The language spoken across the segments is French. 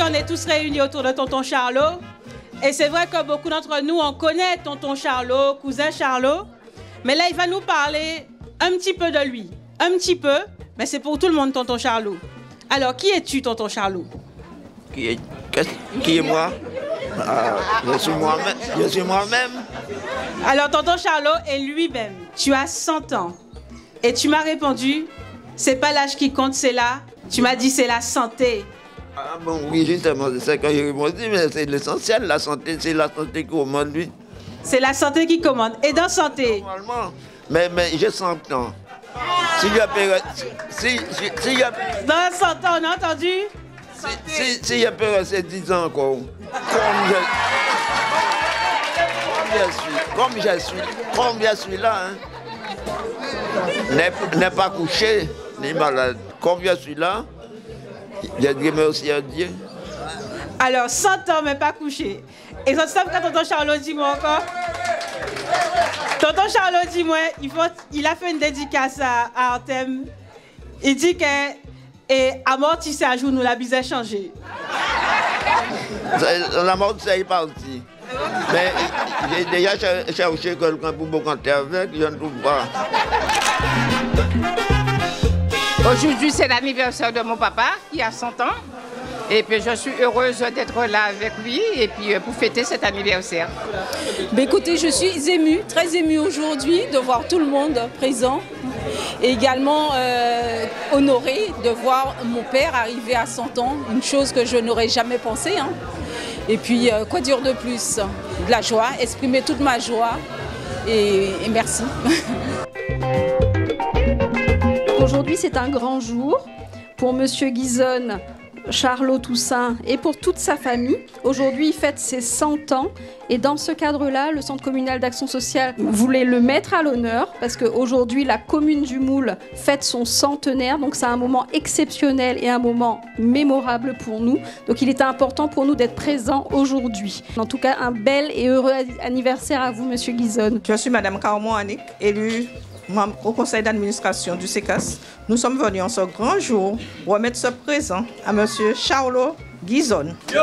on est tous réunis autour de tonton Charlot. Et c'est vrai que beaucoup d'entre nous, on connaît tonton Charlot, cousin Charlot. Mais là, il va nous parler un petit peu de lui. Un petit peu, mais c'est pour tout le monde, tonton Charlot. Alors, qui es-tu, tonton Charlot? Qui est moi? Je suis moi-même. Alors, tonton Charlot est lui-même. Tu as 100 ans. Et tu m'as répondu, c'est pas l'âge qui compte, c'est là. Tu m'as dit, c'est la santé. Ah bon, oui, justement, c'est ça que j'ai répondu, mais c'est l'essentiel, la santé, c'est la santé qui commande, lui. C'est la santé qui commande. Et dans santé? Normalement, mais j'ai 100 ans. S'il y a Dans 100 ans, on a entendu? S'il y a peur, c'est 10 ans encore. Comme je suis là, hein. N'est pas couché, ni malade. Comme je suis là, je dis merci à Dieu. Alors, 100 ans, mais pas couché. Et ça, c'est quand tonton Charlot dit moi encore. Tonton Charlot dit moi, il a fait une dédicace à Artem. Il dit que amortissez à jour, nous la bise changé. La mort, c'est parti. Mais j'ai déjà cherché quelqu'un pour me compter avec, je ne trouve pas. Aujourd'hui, c'est l'anniversaire de mon papa, qui a 100 ans. Et puis, je suis heureuse d'être là avec lui et puis pour fêter cet anniversaire. Ben écoutez, je suis émue, très émue aujourd'hui de voir tout le monde présent. Et également honorée de voir mon père arriver à 100 ans, une chose que je n'aurais jamais pensé. Hein. Et puis, quoi dire de plus? De la joie, exprimer toute ma joie et merci. Aujourd'hui, c'est un grand jour pour Monsieur Guizon, Charlot Toussaint et pour toute sa famille. Aujourd'hui, il fête ses 100 ans et dans ce cadre-là, le Centre communal d'action sociale voulait le mettre à l'honneur parce qu'aujourd'hui, la commune du Moule fête son centenaire. Donc, c'est un moment exceptionnel et un moment mémorable pour nous. Donc, il était important pour nous d'être présents aujourd'hui. En tout cas, un bel et heureux anniversaire à vous, Monsieur Guizon. Je suis Madame Carmo Annick, élue membre au conseil d'administration du CECAS. Nous sommes venus en ce grand jour remettre ce présent à Monsieur Charlot Guizon. Yo!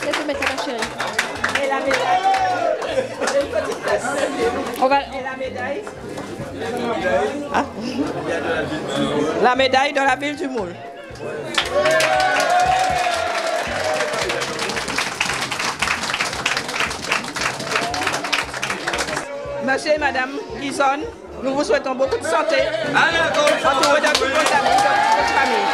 Laisse-le mettre à la chérie. Et la médaille. On va... Et la médaille. Ah. La médaille de la ville du Moule. Monsieur et Madame Guizon, nous vous souhaitons beaucoup de santé. Entouré de tous vos amis, de votre famille.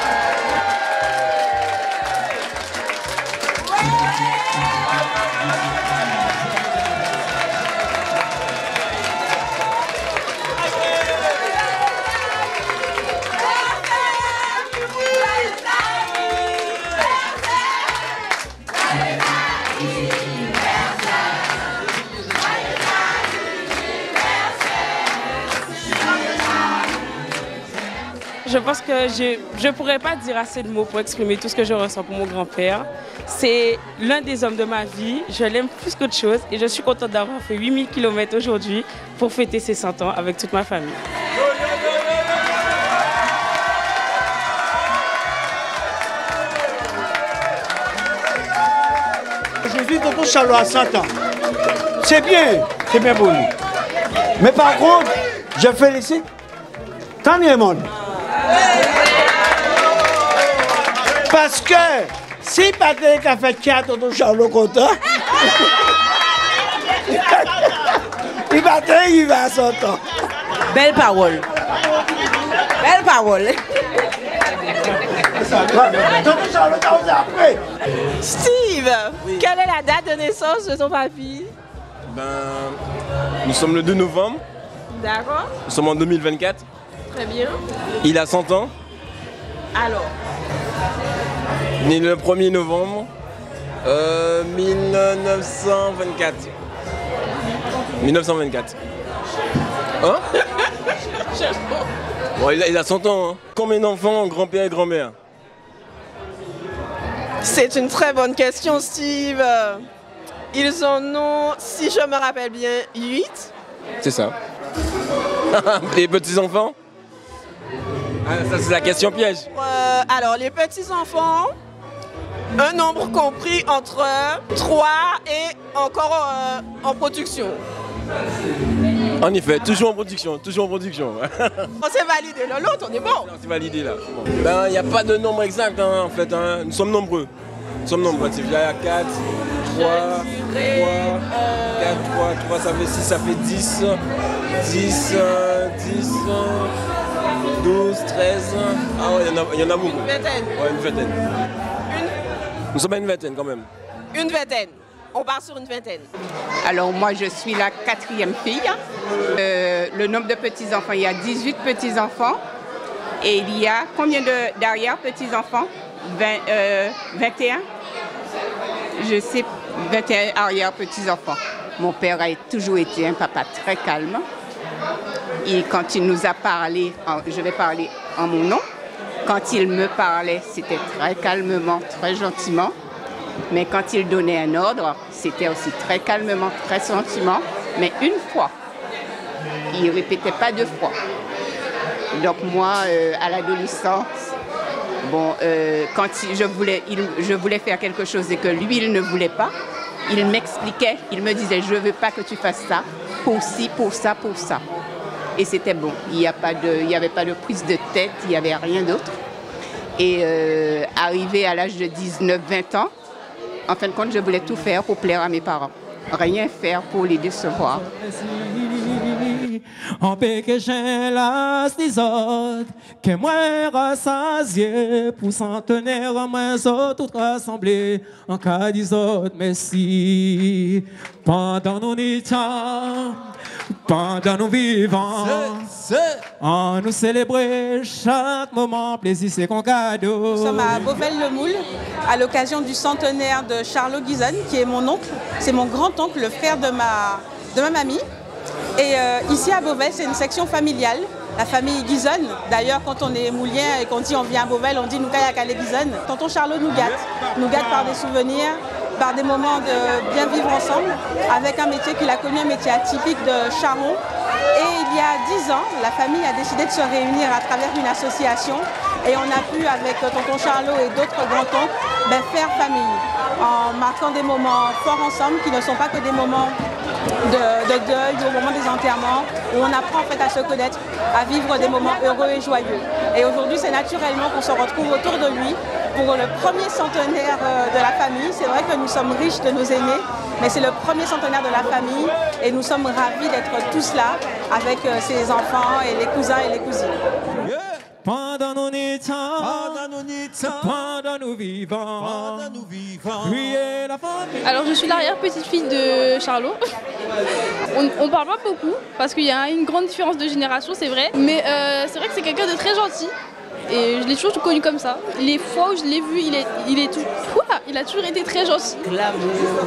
Je pense que je ne pourrais pas dire assez de mots pour exprimer tout ce que je ressens pour mon grand-père. C'est l'un des hommes de ma vie, je l'aime plus qu'autre chose et je suis contente d'avoir fait 8000 km aujourd'hui pour fêter ses 100 ans avec toute ma famille. Aujourd'hui, tonton Charlot a 100 ans. C'est bien pour lui. Mais par contre, je félicite tant de monde. Parce que si Patrick a fait 4 tonton Charlot content, il va arriver à 100 ans. Belle parole. Belle parole. Tonton Charlot, t'as après. Steve, oui. Quelle est la date de naissance de ton papy? Nous sommes le 2 novembre. D'accord. Nous sommes en 2024. Très bien. Il a 100 ans. Alors? Né le 1er novembre 1924. 1924. Hein? Bon, il a 100 ans. Hein. Combien d'enfants, grand-père et grand-mère? C'est une très bonne question, Steve. Ils en ont, si je me rappelle bien, 8. C'est ça. Les petits-enfants? Ça, c'est la question piège. Alors, les petits-enfants, un nombre compris entre 3 et encore en production. En effet, toujours en production, toujours en production. On s'est validé l'un l'autre, on est bon. C'est validé là. Ben, il n'y a pas de nombre exact hein, en fait. Hein. Nous sommes nombreux. Nous sommes nombreux. C'est bien 4, 3, 3, ça fait 6, ça fait 10, 10, 12, 13. Ah ouais, il y en a beaucoup. Une vingtaine. Ouais, une vingtaine. Nous sommes à une vingtaine quand même. Une vingtaine. On part sur une vingtaine. Alors moi, je suis la 4e fille. Le nombre de petits-enfants, il y a 18 petits-enfants. Et il y a combien d'arrière-petits-enfants 21. Je sais, 21 arrière-petits-enfants. Mon père a toujours été un papa très calme. Et quand il nous a parlé, je vais parler en mon nom, quand il me parlait, c'était très calmement, très gentiment. Mais quand il donnait un ordre, c'était aussi très calmement, très gentiment, mais une fois. Il ne répétait pas 2 fois. Donc moi, à l'adolescence, bon, quand je voulais faire quelque chose et que lui, il ne voulait pas, il m'expliquait, il me disait, je ne veux pas que tu fasses ça, pour ci, pour ça, pour ça. Et c'était bon. Il n'y avait pas de prise de tête, il n'y avait rien d'autre. Et arrivé à l'âge de 19-20 ans, en fin de compte, je voulais tout faire pour plaire à mes parents. Rien faire pour les décevoir. En paix que j'ai las des autres, que moi rassasié pour centenaire, moi autres rassemblés en cas des autres, merci. Pendant nos temps, pendant nos vivants, on nous célébrer chaque moment, plaisir c'est qu'on cadeau. Nous sommes à Beauvais-le-Moule à l'occasion du centenaire de Charlot Guizon, qui est mon oncle, c'est mon grand-oncle, le frère de ma mamie. Et ici à Beauvais, c'est une section familiale, la famille Guizon. D'ailleurs, quand on est moulien et qu'on dit on vient à Beauvais, on dit nous kaya kale Guizon. Tonton Charlot nous gâte par des souvenirs, par des moments de bien vivre ensemble, avec un métier qu'il a connu, un métier atypique de charron. Et il y a 10 ans, la famille a décidé de se réunir à travers une association et on a pu, avec tonton Charlot et d'autres grands-oncles, faire famille, en marquant des moments forts ensemble qui ne sont pas que des moments de deuil ou au moment des enterrements, où on apprend en fait à se connaître, à vivre des moments heureux et joyeux. Et aujourd'hui, c'est naturellement qu'on se retrouve autour de lui pour le premier centenaire de la famille. C'est vrai que nous sommes riches de nos aînés, mais c'est le premier centenaire de la famille et nous sommes ravis d'être tous là avec ses enfants et les cousins et les cousines. Pendant nos temps, pendant nos vivants, Alors je suis l'arrière-petite-fille de Charlot. On parle pas beaucoup parce qu'il y a une grande différence de génération, c'est vrai. Mais c'est vrai que c'est quelqu'un de très gentil. Et je l'ai toujours connu comme ça. Les fois où je l'ai vu, il a toujours été très gentil. L'amour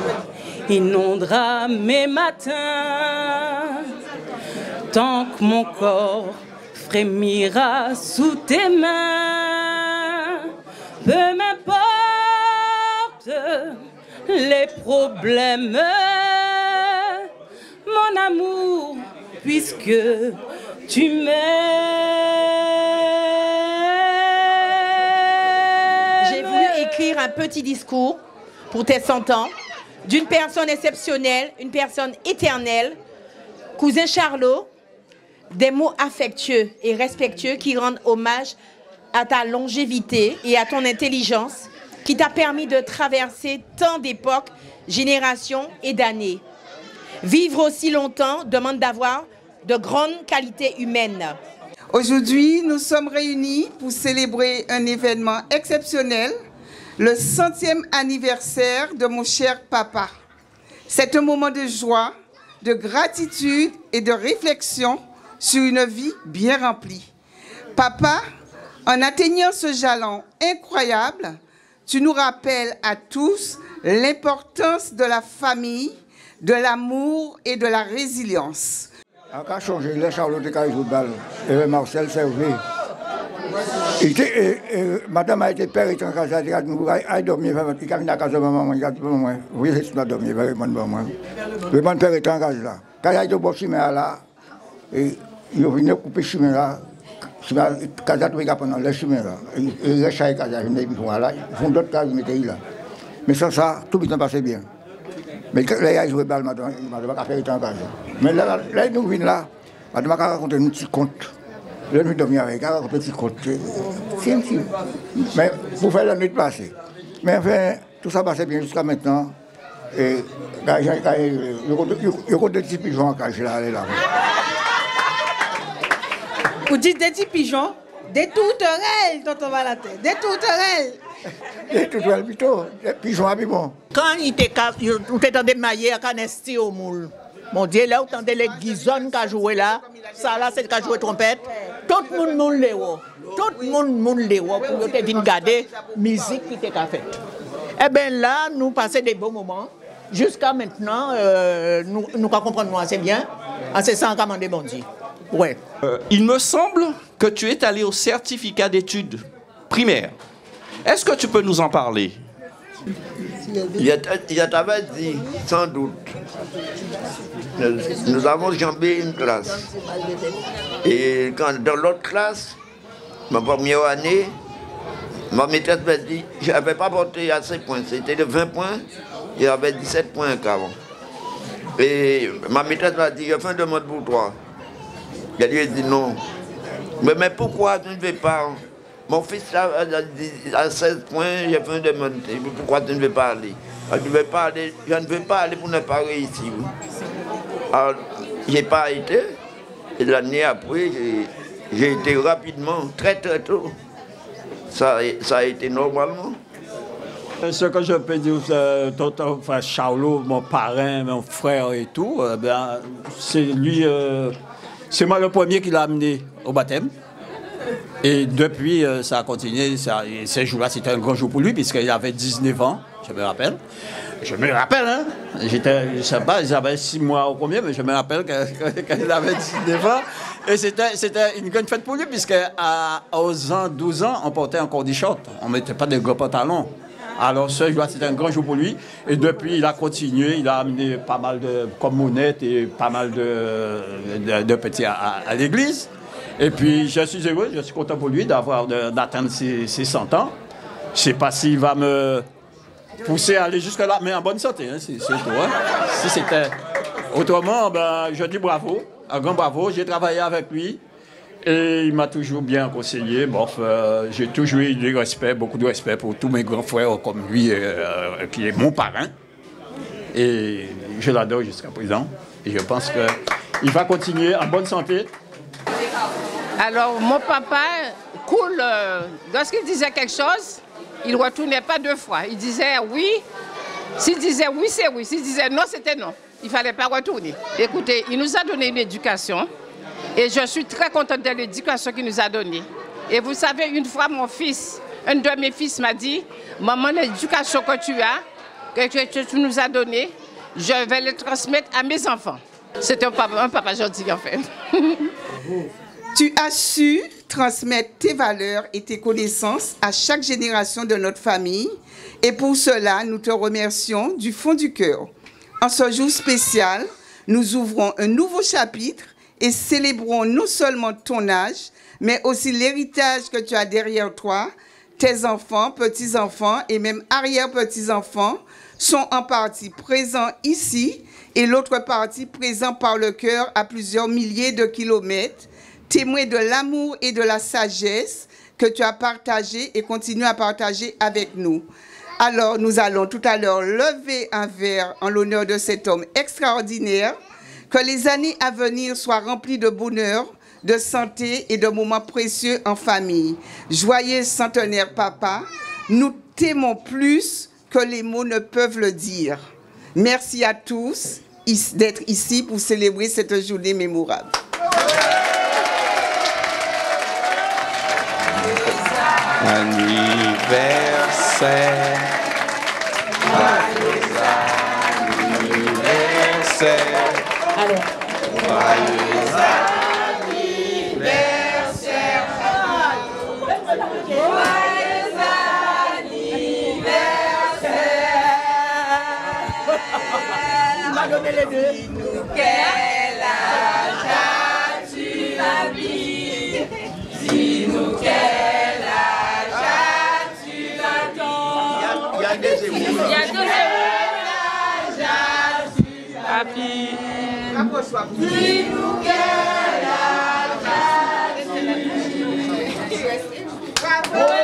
inondera mes matins tant que mon corps frémira sous tes mains. Peu m'importe les problèmes, mon amour, puisque tu m'aimes. J'ai voulu écrire un petit discours pour tes 100 ans d'une personne exceptionnelle, une personne éternelle, cousin Charlot. Des mots affectueux et respectueux qui rendent hommage à ta longévité et à ton intelligence qui t'a permis de traverser tant d'époques, générations et d'années. Vivre aussi longtemps demande d'avoir de grandes qualités humaines. Aujourd'hui, nous sommes réunis pour célébrer un événement exceptionnel, le 100e anniversaire de mon cher papa. C'est un moment de joie, de gratitude et de réflexion sur une vie bien remplie. Papa, en atteignant ce jalon incroyable, tu nous rappelles à tous l'importance de la famille, de l'amour et de la résilience. On a changé, les Charlotte et Marcel servi. Madame a été père et en casa, elle a dormi, il a mis à casa maman, il a dit moi, oui, c'est pas dormi, vraiment moi. Le bon père est en casa. Quand il a été au chemin là, il est venu couper chemin là, casa tout est pendant le chemin là. Il reste à casa, ils font d'autres cases, ils mettent là. Mais ça, tout le temps passé bien. Mais là, il a joué balle, madame a fait en casa. Mais là, nous venons là, madame a raconté un petit conte. Je vais dormir avec un petit côté. Mais pour faire la nuit passée. Mais enfin, tout ça passait bien jusqu'à maintenant. Et il y a des petits pigeons quand je suis là. Vous dites des petits pigeons? Des tourterelles, tonton Valentin. Des tourterelles. Des tourterelles plutôt. Des pigeons à bon. Quand il était maillé à Canesti au moule. Mon Dieu, là, vous entendez les guisonnes qui ont joué là. Ça, là, c'est qui a joué trompette. Tout le monde moule les hauts. Tout le monde moule les hauts pour venir regarder la musique qui était faite. Eh bien là, nous passons des bons moments. Jusqu'à maintenant, nous comprenons assez bien. C'est ça qu'on a demandé. Ouais. Il me semble que tu es allé au certificat d'études primaires. Est-ce que tu peux nous en parler? Il t'avait dit, sans doute. Nous avons jambé une classe. Et dans l'autre classe, ma première année, ma maîtresse m'a dit, je n'avais pas porté assez de points. C'était de 20 points, il y avait 17 points qu'avant. Et ma maîtresse m'a dit, je fais une demande pour toi. Elle lui a dit non. Mais pourquoi tu ne veux pas? Mon fils a 16 points, j'ai fait une demande. Pourquoi tu ne veux pas aller? Je ne veux pas aller pour ne pas réussir. Alors, je n'ai pas été. Et l'année après, j'ai été rapidement, très tôt. Ça a été normalement. Ce que je peux dire, tonton Charlot, mon parrain, mon frère et tout, c'est lui, c'est moi le premier qui l'a amené au baptême. Et depuis, ça a continué. Ces jours-là, c'était un grand jour pour lui, puisqu'il avait 19 ans, je me rappelle. Je me rappelle, hein. Je ne sais pas, j'avais 6 mois ou combien, mais je me rappelle qu'il avait 19 ans. Et c'était une grande fête pour lui, puisqu'à 12 ans, on portait encore des shorts. On ne mettait pas de gros pantalons. Alors ce jour-là, c'était un grand jour pour lui. Et depuis, il a continué. Il a amené pas mal de commonettes et pas mal de petits à l'église. Et puis, je suis heureux, je suis content pour lui d'atteindre ses 100 ans. Je ne sais pas s'il va me pousser à aller jusque-là, mais en bonne santé, hein, c'est tout. Hein. Si c'était autrement, je dis bravo, un grand bravo. J'ai travaillé avec lui et il m'a toujours bien conseillé. Bon, j'ai toujours eu du respect, beaucoup de respect pour tous mes grands frères comme lui, qui est mon parrain. Et je l'adore jusqu'à présent. Et je pense qu'il va continuer en bonne santé. Alors, mon papa, cool, lorsqu'il disait quelque chose, il ne retournait pas 2 fois. Il disait oui. S'il disait oui, c'est oui. S'il disait non, c'était non. Il ne fallait pas retourner. Écoutez, il nous a donné une éducation. Et je suis très contente de l'éducation qu'il nous a donnée. Et vous savez, une fois, un de mes fils m'a dit, maman, l'éducation que tu as, que tu nous as donnée, je vais le transmettre à mes enfants. C'est un papa gentil, en fait. Tu as su transmettre tes valeurs et tes connaissances à chaque génération de notre famille. Et pour cela, nous te remercions du fond du cœur. En ce jour spécial, nous ouvrons un nouveau chapitre et célébrons non seulement ton âge, mais aussi l'héritage que tu as derrière toi. Tes enfants, petits-enfants et même arrière-petits-enfants sont en partie présents ici et l'autre partie présent par le cœur à plusieurs milliers de kilomètres, témoin de l'amour et de la sagesse que tu as partagé et continues à partager avec nous. Alors, nous allons tout à l'heure lever un verre en l'honneur de cet homme extraordinaire. Que les années à venir soient remplies de bonheur, de santé et de moments précieux en famille. Joyeux centenaire, papa. Nous t'aimons plus que les mots ne peuvent le dire. Merci à tous d'être ici pour célébrer cette journée mémorable. Anniversaire. Joyeux anniversaire. Alors. Joyeux anniversaire. Il m'a donné les deux. Quel âge as-tu la vie? Dis-nous quel âge as-tu la temps? Il y a des émois. Il y a deux Happy. Dis-nous quel âge as-tu? Bravo.